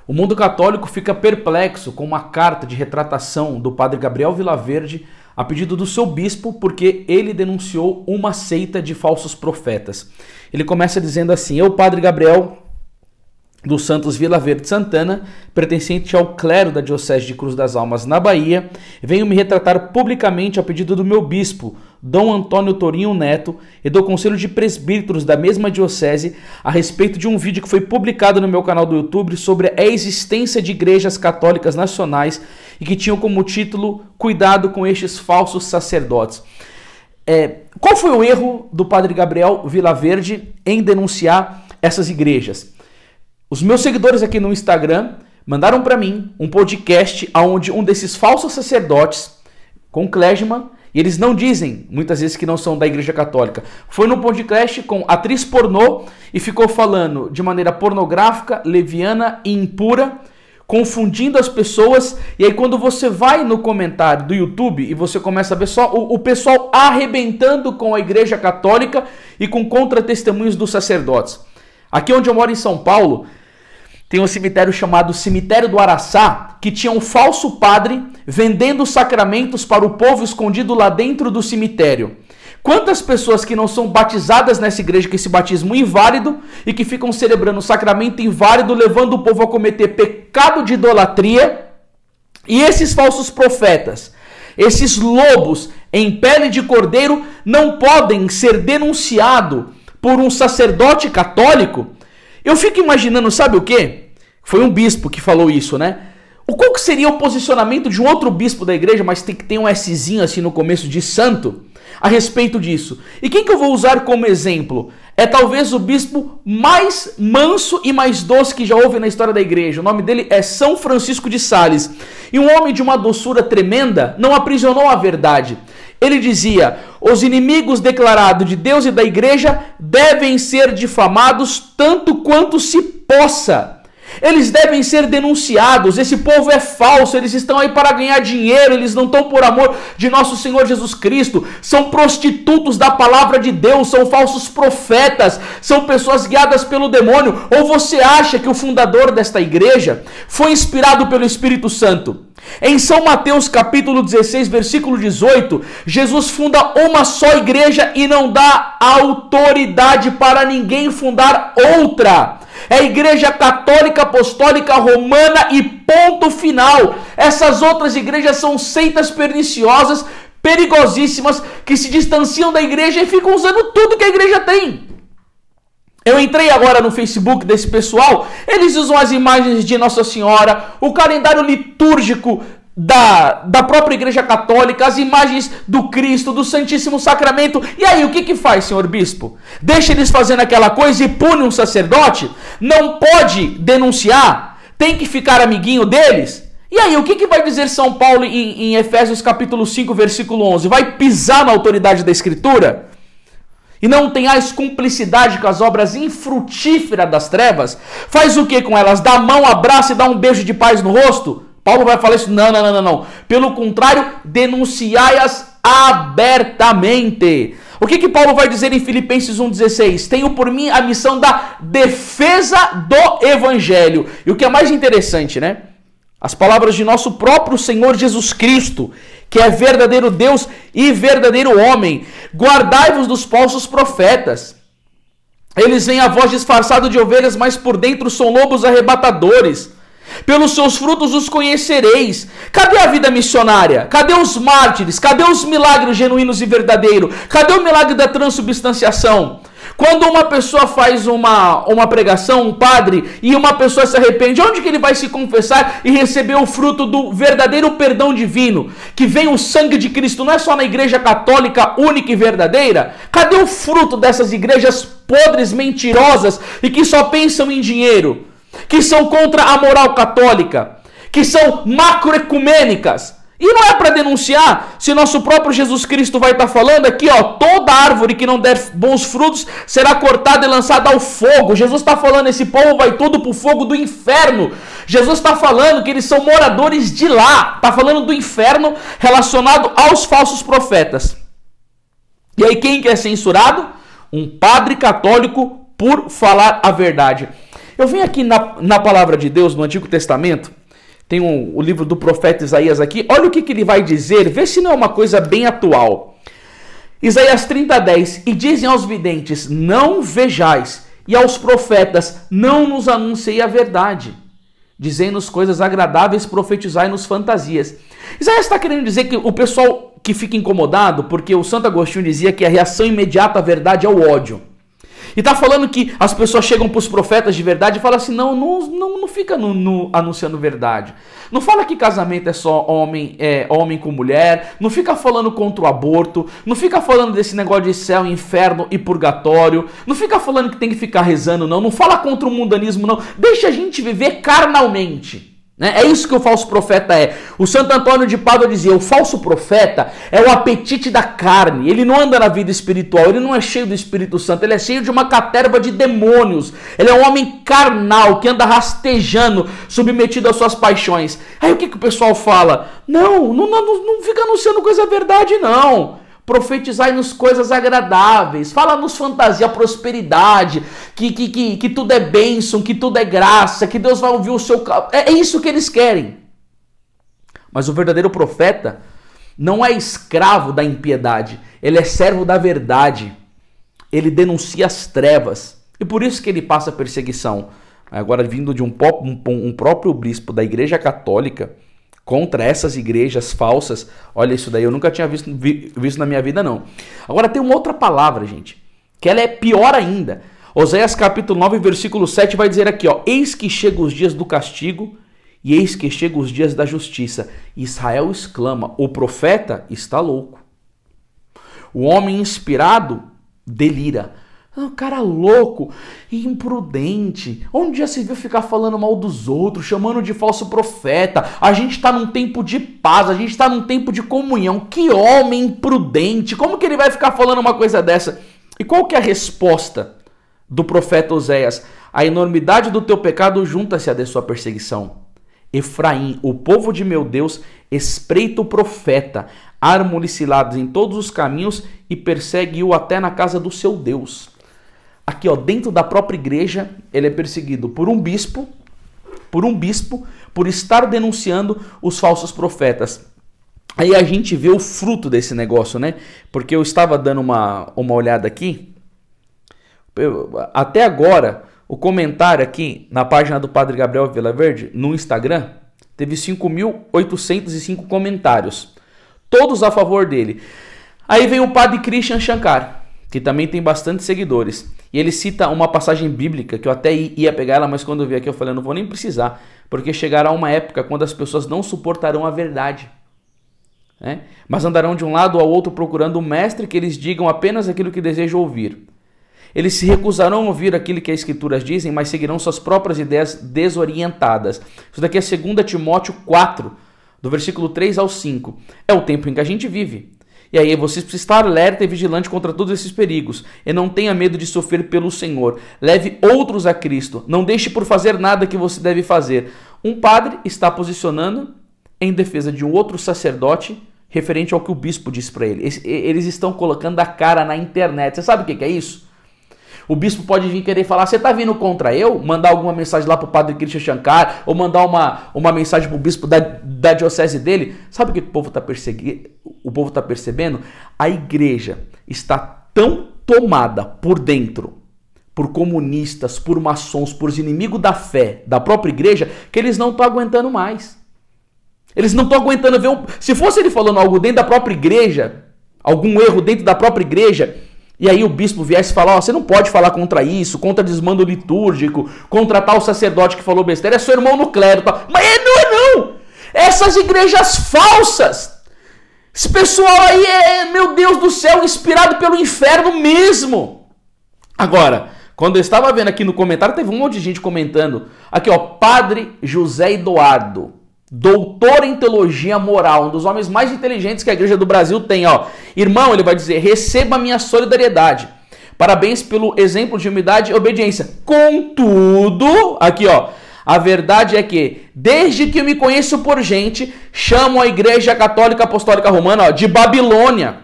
O mundo católico fica perplexo com uma carta de retratação do padre Gabriel Vilaverde a pedido do seu bispo, porque ele denunciou uma seita de falsos profetas. Ele começa dizendo assim: eu, padre Gabriel dos Santos Vilaverde Santana, pertencente ao clero da Diocese de Cruz das Almas na Bahia, venho me retratar publicamente a pedido do meu bispo, Dom Antônio Torinho Neto, e do Conselho de Presbíteros da mesma diocese a respeito de um vídeo que foi publicado no meu canal do YouTube sobre a existência de igrejas católicas nacionais e que tinham como título "Cuidado com estes falsos sacerdotes". Qual foi o erro do padre Gabriel Vilaverde em denunciar essas igrejas? Os meus seguidores aqui no Instagram mandaram para mim um podcast onde um desses falsos sacerdotes, com clergyman, e eles não dizem muitas vezes que não são da Igreja Católica, foi no podcast com atriz pornô e ficou falando de maneira pornográfica, leviana e impura, confundindo as pessoas. E aí quando você vai no comentário do YouTube e você começa a ver só o pessoal arrebentando com a Igreja Católica e com contra-testemunhos dos sacerdotes. Aqui onde eu moro em São Paulo, tem um cemitério chamado Cemitério do Araçá, que tinha um falso padre vendendo sacramentos para o povo escondido lá dentro do cemitério. Quantas pessoas que não são batizadas nessa igreja, que esse batismo inválido, e que ficam celebrando o sacramento inválido, levando o povo a cometer pecado de idolatria. E esses falsos profetas, esses lobos em pele de cordeiro, não podem ser denunciados por um sacerdote católico. Eu fico imaginando, sabe o quê? Foi um bispo que falou isso, né? Qual que seria o posicionamento de um outro bispo da igreja, mas tem que ter um Szinho assim no começo de santo, a respeito disso? E quem que eu vou usar como exemplo? É talvez o bispo mais manso e mais doce que já houve na história da igreja. O nome dele é São Francisco de Sales. E um homem de uma doçura tremenda não aprisionou a verdade. Ele dizia: os inimigos declarados de Deus e da igreja devem ser difamados tanto quanto se possa. Eles devem ser denunciados. Esse povo é falso, eles estão aí para ganhar dinheiro, eles não estão por amor de nosso Senhor Jesus Cristo. São prostitutos da palavra de Deus, são falsos profetas, são pessoas guiadas pelo demônio. Ou você acha que o fundador desta igreja foi inspirado pelo Espírito Santo? Em São Mateus capítulo 16, versículo 18, Jesus funda uma só igreja e não dá autoridade para ninguém fundar outra. É a Igreja Católica Apostólica Romana e ponto final. Essas outras igrejas são seitas perniciosas, perigosíssimas, que se distanciam da igreja e ficam usando tudo que a igreja tem. Eu entrei agora no Facebook desse pessoal, eles usam as imagens de Nossa Senhora, o calendário litúrgico da própria Igreja Católica, as imagens do Cristo, do Santíssimo Sacramento. E aí, o que faz, senhor bispo? Deixa eles fazendo aquela coisa e pune um sacerdote? Não pode denunciar? Tem que ficar amiguinho deles? E aí, o que vai dizer São Paulo em Efésios capítulo 5, versículo 11? Vai pisar na autoridade da Escritura? E não tenhais cumplicidade com as obras infrutíferas das trevas? Faz o que com elas? Dá a mão, abraça e dá um beijo de paz no rosto? Paulo vai falar isso? Não. Pelo contrário, denunciai-as abertamente. O que Paulo vai dizer em Filipenses 1,16? Tenho por mim a missão da defesa do Evangelho. E o que é mais interessante, né? As palavras de nosso próprio Senhor Jesus Cristo, que é verdadeiro Deus e verdadeiro homem. Guardai-vos dos falsos profetas. Eles vêm a voz disfarçado de ovelhas, mas por dentro são lobos arrebatadores. Pelos seus frutos os conhecereis. Cadê a vida missionária? Cadê os mártires? Cadê os milagres genuínos e verdadeiros? Cadê o milagre da transubstanciação? Quando uma pessoa faz uma pregação, um padre, e uma pessoa se arrepende, onde que ele vai se confessar e receber o fruto do verdadeiro perdão divino? Que vem o sangue de Cristo, não é só na igreja católica única e verdadeira? Cadê o fruto dessas igrejas podres, mentirosas e que só pensam em dinheiro? Que são contra a moral católica, que são macroecumênicas. E não é para denunciar, se nosso próprio Jesus Cristo vai estar falando aqui, ó, toda árvore que não der bons frutos será cortada e lançada ao fogo. Jesus está falando, esse povo vai tudo para o fogo do inferno. Jesus está falando que eles são moradores de lá, está falando do inferno relacionado aos falsos profetas. E aí quem que é censurado? Um padre católico por falar a verdade. Eu venho aqui na palavra de Deus, no Antigo Testamento, tem o livro do profeta Isaías aqui, olha o que ele vai dizer, vê se não é uma coisa bem atual. Isaías 30:10, e dizem aos videntes, não vejais, e aos profetas, não nos anunciei a verdade. Dizei-nos coisas agradáveis, profetizai-nos fantasias. Isaías está querendo dizer que o pessoal que fica incomodado, porque o Santo Agostinho dizia que a reação imediata à verdade é o ódio. E está falando que as pessoas chegam para os profetas de verdade e falam assim, não fica anunciando verdade. Não fala que casamento é só homem com mulher, não fica falando contra o aborto, não fica falando desse negócio de céu, inferno e purgatório, não fica falando que tem que ficar rezando não fala contra o mundanismo não, deixa a gente viver carnalmente. É isso que o falso profeta é. O Santo Antônio de Pádua dizia, o falso profeta é o apetite da carne, ele não anda na vida espiritual, ele não é cheio do Espírito Santo, ele é cheio de uma caterva de demônios, ele é um homem carnal que anda rastejando, submetido às suas paixões. Aí o que o pessoal fala? Não fica anunciando coisa verdade não. Profetizai-nos coisas agradáveis, fala-nos fantasia, prosperidade, que tudo é bênção, que tudo é graça, que Deus vai ouvir o seu... É isso que eles querem. Mas o verdadeiro profeta não é escravo da impiedade, ele é servo da verdade. Ele denuncia as trevas e por isso que ele passa perseguição. Agora, vindo de um próprio bispo da Igreja Católica, contra essas igrejas falsas, olha isso daí, eu nunca tinha visto na minha vida não. Agora tem uma outra palavra, gente, que ela é pior ainda. Oséias capítulo 9, versículo 7 vai dizer aqui, ó, eis que chegam os dias do castigo e eis que chegam os dias da justiça. Israel exclama, o profeta está louco. O homem inspirado delira. Cara louco, imprudente, onde já se viu ficar falando mal dos outros, chamando de falso profeta? A gente está num tempo de paz, a gente está num tempo de comunhão. Que homem imprudente, como que ele vai ficar falando uma coisa dessa? E qual que é a resposta do profeta Oséias? A enormidade do teu pecado junta-se à de sua perseguição. Efraim, o povo de meu Deus, espreita o profeta, arma-lhe ciladas em todos os caminhos e persegue-o até na casa do seu Deus. Aqui, ó, dentro da própria igreja, ele é perseguido por um bispo, por estar denunciando os falsos profetas. Aí a gente vê o fruto desse negócio, né? Porque eu estava dando uma olhada aqui. Até agora, o comentário aqui na página do Padre Gabriel Vilaverde, no Instagram, teve 5.805 comentários. Todos a favor dele. Aí vem o Padre Christian Shankar, que também tem bastante seguidores. E ele cita uma passagem bíblica, que eu até ia pegar ela, mas quando eu vi aqui eu falei, não vou nem precisar, porque chegará uma época quando as pessoas não suportarão a verdade, né? Mas andarão de um lado ao outro procurando um mestre que eles digam apenas aquilo que desejam ouvir. Eles se recusarão a ouvir aquilo que as escrituras dizem, mas seguirão suas próprias ideias desorientadas. Isso daqui é 2 Timóteo 4, do versículo 3 ao 5. É o tempo em que a gente vive. E aí você precisa estar alerta e vigilante contra todos esses perigos. E não tenha medo de sofrer pelo Senhor. Leve outros a Cristo. Não deixe por fazer nada que você deve fazer. Um padre está posicionando em defesa de um outro sacerdote referente ao que o bispo disse para ele. Eles estão colocando a cara na internet. Você sabe o que é isso? O bispo pode vir querer falar, você está vindo contra eu? Mandar alguma mensagem lá para o Padre Christian Shankar, ou mandar uma mensagem para o bispo da diocese dele. Sabe o que o povo está perseguindo? O povo está percebendo? A igreja está tão tomada por dentro, por comunistas, por maçons, por inimigos da fé, da própria igreja, que eles não estão aguentando mais. Eles não estão aguentando ver... Se fosse ele falando algo dentro da própria igreja, algum erro dentro da própria igreja... E aí o bispo viesse falar, você não pode falar contra isso, contra desmando litúrgico, contra tal sacerdote que falou besteira, é seu irmão no clero. Tal. Mas não! Essas igrejas falsas, esse pessoal aí meu Deus do céu, inspirado pelo inferno mesmo. Agora, quando eu estava vendo aqui no comentário, teve um monte de gente comentando. Aqui, ó, Padre José Eduardo, doutor em teologia moral, um dos homens mais inteligentes que a igreja do Brasil tem, ó. Irmão, ele vai dizer, receba minha solidariedade. Parabéns pelo exemplo de humildade e obediência. Contudo, aqui, ó, a verdade é que, desde que eu me conheço por gente, chamo a Igreja Católica Apostólica Romana, ó, de Babilônia.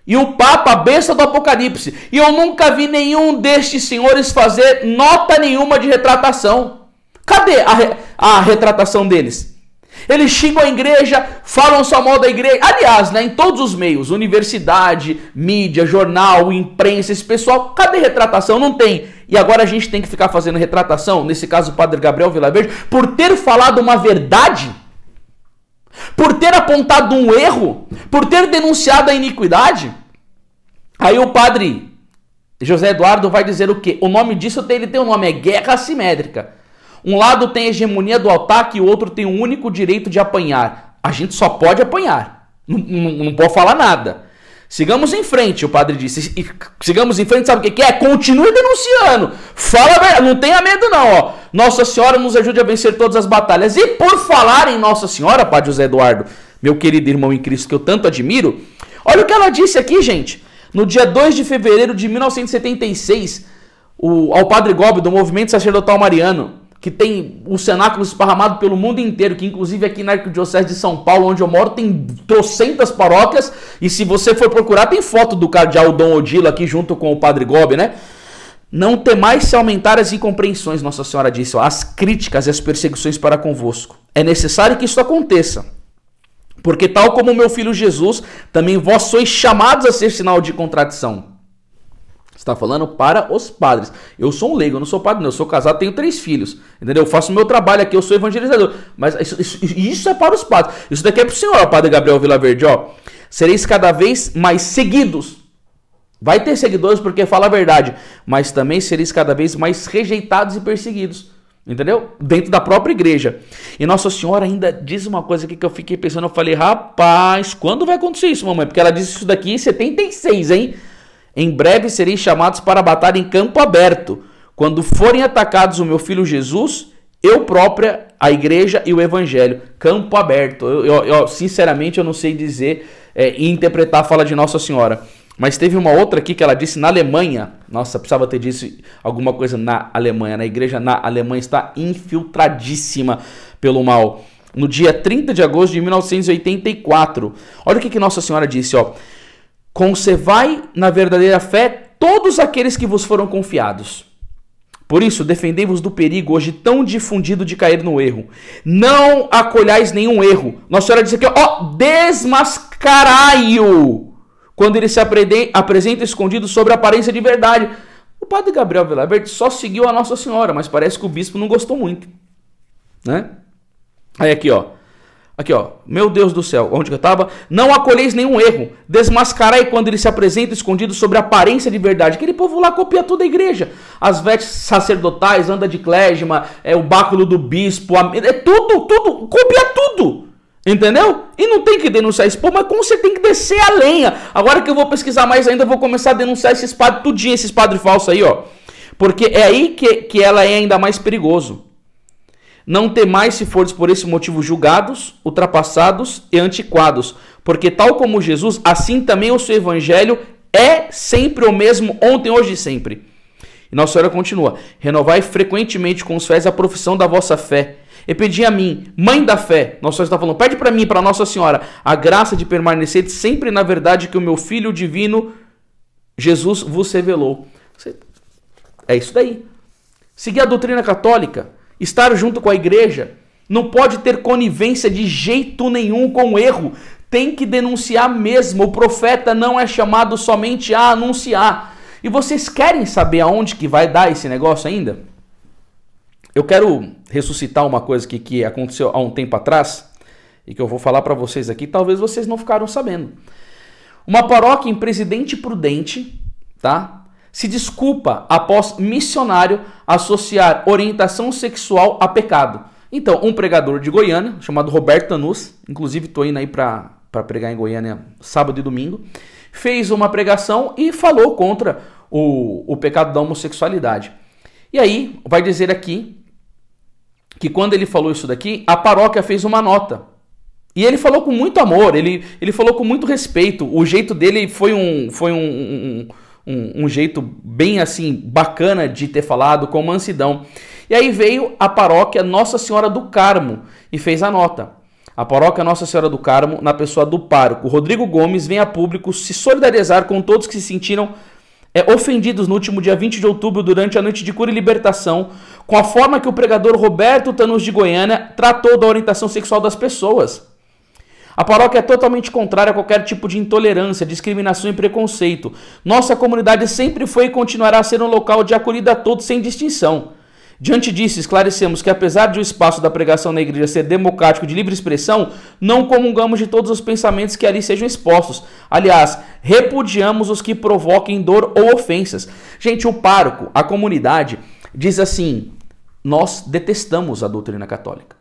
E o Papa, a besta do Apocalipse. E eu nunca vi nenhum destes senhores fazer nota nenhuma de retratação. Cadê a retratação deles? Eles xingam a igreja, falam só mal da igreja. Aliás, né, em todos os meios, universidade, mídia, jornal, imprensa, esse pessoal, cadê retratação? Não tem. E agora a gente tem que ficar fazendo retratação, nesse caso o padre Gabriel Vilaverde, por ter falado uma verdade, por ter apontado um erro, por ter denunciado a iniquidade. Aí o padre José Eduardo vai dizer o quê? O nome disso, ele tem um nome, é guerra assimétrica. Um lado tem a hegemonia do ataque e o outro tem o único direito de apanhar. A gente só pode apanhar, não pode falar nada. Sigamos em frente, o padre disse. E sigamos em frente, sabe o que é? Continue denunciando. Fala, não tenha medo não, ó. Nossa Senhora nos ajude a vencer todas as batalhas. E por falar em Nossa Senhora, padre José Eduardo, meu querido irmão em Cristo que eu tanto admiro, olha o que ela disse aqui, gente. No dia 2 de fevereiro de 1976, ao padre Gobi do Movimento Sacerdotal Mariano, que tem o cenáculo esparramado pelo mundo inteiro, que inclusive aqui na Arquidiocese de São Paulo, onde eu moro, tem trocentas paróquias, e se você for procurar, tem foto do cardeal Dom Odilo aqui junto com o padre Gobi, né? Não temais se aumentar as incompreensões, Nossa Senhora disse, ó, as críticas e as perseguições para convosco. É necessário que isso aconteça, porque tal como o meu filho Jesus, também vós sois chamados a ser sinal de contradição. Está falando para os padres. Eu sou um leigo, eu não sou padre, não. Eu sou casado, tenho 3 filhos. Entendeu? Eu faço o meu trabalho aqui, eu sou evangelizador. Mas isso é para os padres. Isso daqui é para o senhor, padre Gabriel Vilaverde. Ó. Sereis cada vez mais seguidos. Vai ter seguidores porque fala a verdade. Mas também sereis cada vez mais rejeitados e perseguidos. Entendeu? Dentro da própria igreja. E Nossa Senhora ainda diz uma coisa aqui que eu fiquei pensando. Eu falei, rapaz, quando vai acontecer isso, mamãe? Porque ela disse isso daqui em 76, hein? Em breve sereis chamados para a batalha em campo aberto. Quando forem atacados o meu filho Jesus, eu própria, a igreja e o evangelho. Campo aberto. Sinceramente, eu não sei dizer e interpretar a fala de Nossa Senhora. Mas teve uma outra aqui que ela disse na Alemanha. Nossa, precisava ter dito alguma coisa na Alemanha. Na igreja na Alemanha está infiltradíssima pelo mal. No dia 30 de agosto de 1984. Olha o que Nossa Senhora disse, ó. Conservai na verdadeira fé todos aqueles que vos foram confiados. Por isso, defendei-vos do perigo hoje tão difundido de cair no erro. Não acolhais nenhum erro. Nossa Senhora disse aqui, ó, desmascarai-o quando ele se apresenta escondido sobre a aparência de verdade. O padre Gabriel Vilaverde só seguiu a Nossa Senhora, mas parece que o bispo não gostou muito, né? Aí aqui, ó. Aqui, ó, meu Deus do céu, onde que eu estava? Não acolheis nenhum erro, desmascarai quando ele se apresenta escondido sobre a aparência de verdade. Aquele povo lá copia toda a igreja. As vestes sacerdotais, anda de clésima, o báculo do bispo, tudo, copia tudo. Entendeu? E não tem que denunciar esse povo, mas como você tem que descer a lenha? Agora que eu vou pesquisar mais ainda, eu vou começar a denunciar esses padres, tudinho, esses padres falsos aí, ó. Porque é aí que ela é ainda mais perigoso. Não temais se fores por esse motivo julgados, ultrapassados e antiquados, porque tal como Jesus, assim também o seu evangelho é sempre o mesmo, ontem, hoje e sempre. E Nossa Senhora continua, renovai frequentemente com os fiéis a profissão da vossa fé, e pedi a mim, mãe da fé, Nossa Senhora está falando, pede para mim, para Nossa Senhora, a graça de permanecer sempre na verdade que o meu Filho divino, Jesus, vos revelou. É isso daí. Seguir a doutrina católica, estar junto com a igreja, não pode ter conivência de jeito nenhum com o erro, tem que denunciar mesmo, o profeta não é chamado somente a anunciar. E vocês querem saber aonde que vai dar esse negócio ainda? Eu quero ressuscitar uma coisa que aconteceu há um tempo atrás, e que eu vou falar para vocês aqui, talvez vocês não ficaram sabendo. Uma paróquia em Presidente Prudente, tá? Se desculpa após missionário associar orientação sexual a pecado. Então, um pregador de Goiânia, chamado Roberto Tanus, inclusive estou indo aí para pregar em Goiânia sábado e domingo, fez uma pregação e falou contra o pecado da homossexualidade. E aí, vai dizer aqui que quando ele falou isso daqui, a paróquia fez uma nota. E ele falou com muito amor, ele falou com muito respeito. O jeito dele foi um jeito bem assim, bacana de ter falado, com mansidão. E aí veio a paróquia Nossa Senhora do Carmo e fez a nota. A paróquia Nossa Senhora do Carmo, na pessoa do pároco Rodrigo Gomes, vem a público se solidarizar com todos que se sentiram ofendidos no último dia 20 de outubro, durante a noite de cura e libertação, com a forma que o pregador Roberto Tanus de Goiânia tratou da orientação sexual das pessoas. A paróquia é totalmente contrária a qualquer tipo de intolerância, discriminação e preconceito. Nossa comunidade sempre foi e continuará a ser um local de acolhida a todos sem distinção. Diante disso, esclarecemos que, apesar de o espaço da pregação na igreja ser democrático de livre expressão, não comungamos de todos os pensamentos que ali sejam expostos. Aliás, repudiamos os que provoquem dor ou ofensas. Gente, o pároco, a comunidade, diz assim: nós detestamos a doutrina católica.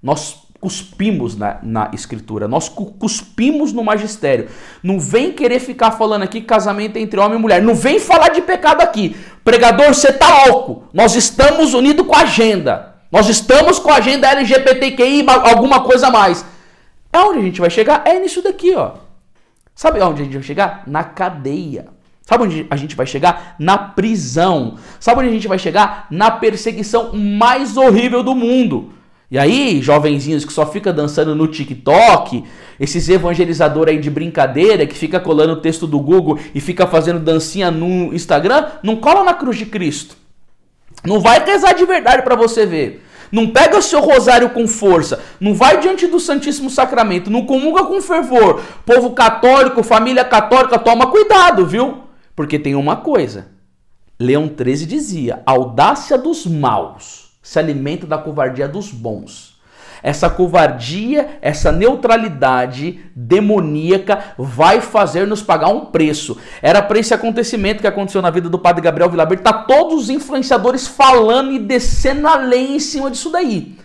Nós cuspimos na escritura, nós cuspimos no magistério. Não vem querer ficar falando aqui casamento entre homem e mulher. Não vem falar de pecado aqui. Pregador, você tá louco. Nós estamos unidos com a agenda. Nós estamos com a agenda LGBTQI, alguma coisa a mais. É onde a gente vai chegar? É nisso daqui, ó. Sabe onde a gente vai chegar? Na cadeia. Sabe onde a gente vai chegar? Na prisão. Sabe onde a gente vai chegar? Na perseguição mais horrível do mundo. E aí, jovenzinhos que só fica dançando no TikTok, esses evangelizadores aí de brincadeira, que fica colando o texto do Google e fica fazendo dancinha no Instagram, não cola na cruz de Cristo. Não vai rezar de verdade para você ver. Não pega o seu rosário com força. Não vai diante do Santíssimo Sacramento. Não comunga com fervor. Povo católico, família católica, toma cuidado, viu? Porque tem uma coisa. Leão XIII dizia: a audácia dos maus se alimenta da covardia dos bons. Essa covardia, essa neutralidade demoníaca vai fazer-nos pagar um preço. Era para esse acontecimento que aconteceu na vida do padre Gabriel Vilaverde. Tá todos os influenciadores falando e descendo a lei em cima disso daí.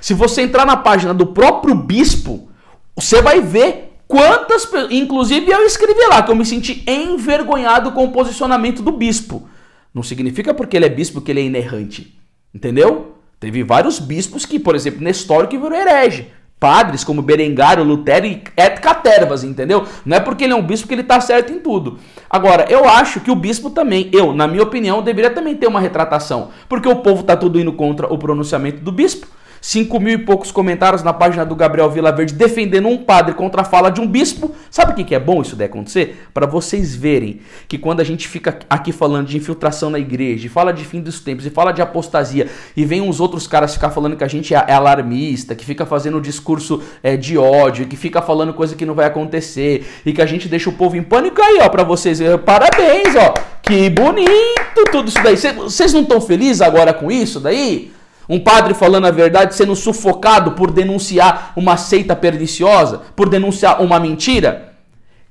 Se você entrar na página do próprio bispo, você vai ver quantas pessoas... Inclusive eu escrevi lá que eu me senti envergonhado com o posicionamento do bispo. Não significa porque ele é bispo que ele é inerrante. Entendeu? Teve vários bispos que, por exemplo, Nestório, que virou herege. Padres como Berengário, Lutero e et catervas, entendeu? Não é porque ele é um bispo que ele tá certo em tudo. Agora, eu acho que o bispo também, na minha opinião, deveria também ter uma retratação. Porque o povo tá tudo indo contra o pronunciamento do bispo. 5.000 e poucos comentários na página do Gabriel Vilaverde defendendo um padre contra a fala de um bispo. Sabe o que é bom isso daí acontecer? Para vocês verem que quando a gente fica aqui falando de infiltração na igreja, fala de fim dos tempos, e fala de apostasia, e vem uns outros caras ficar falando que a gente é alarmista, que fica fazendo discurso de ódio, que fica falando coisa que não vai acontecer, e que a gente deixa o povo em pânico, aí ó, para vocês, parabéns, ó, que bonito tudo isso daí. Vocês não estão felizes agora com isso daí? Um padre falando a verdade sendo sufocado por denunciar uma seita perniciosa, por denunciar uma mentira?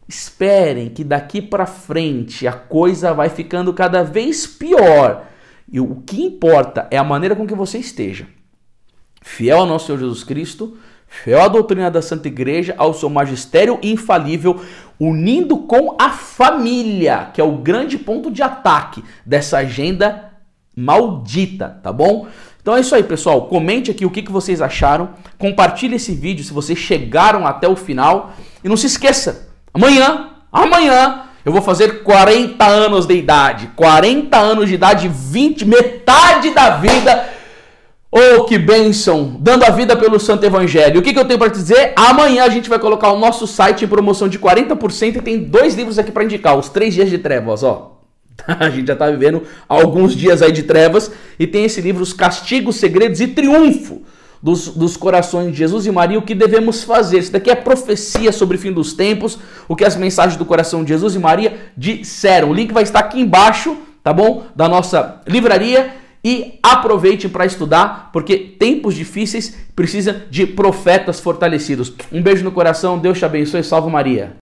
Esperem que daqui para frente a coisa vai ficando cada vez pior. E o que importa é a maneira com que você esteja. Fiel ao nosso Senhor Jesus Cristo, fiel à doutrina da Santa Igreja, ao seu magistério infalível, unindo com a família, que é o grande ponto de ataque dessa agenda maldita, tá bom? Então é isso aí, pessoal. Comente aqui o que vocês acharam. Compartilhe esse vídeo se vocês chegaram até o final. E não se esqueça, amanhã eu vou fazer 40 anos de idade. 40 anos de idade, metade da vida. Oh, que bênção! Dando a vida pelo Santo Evangelho. O que eu tenho para te dizer? Amanhã a gente vai colocar o nosso site em promoção de 40% e tem 2 livros aqui para indicar. Os 3 dias de trevas, ó. A gente já está vivendo alguns dias aí de trevas. E tem esse livro, Os Castigos, Segredos e Triunfo dos Corações de Jesus e Maria. O que devemos fazer? Isso daqui é profecia sobre o fim dos tempos. O que as mensagens do coração de Jesus e Maria disseram. O link vai estar aqui embaixo, tá bom? Da nossa livraria. E aproveite para estudar, porque tempos difíceis precisam de profetas fortalecidos. Um beijo no coração, Deus te abençoe, salve Maria.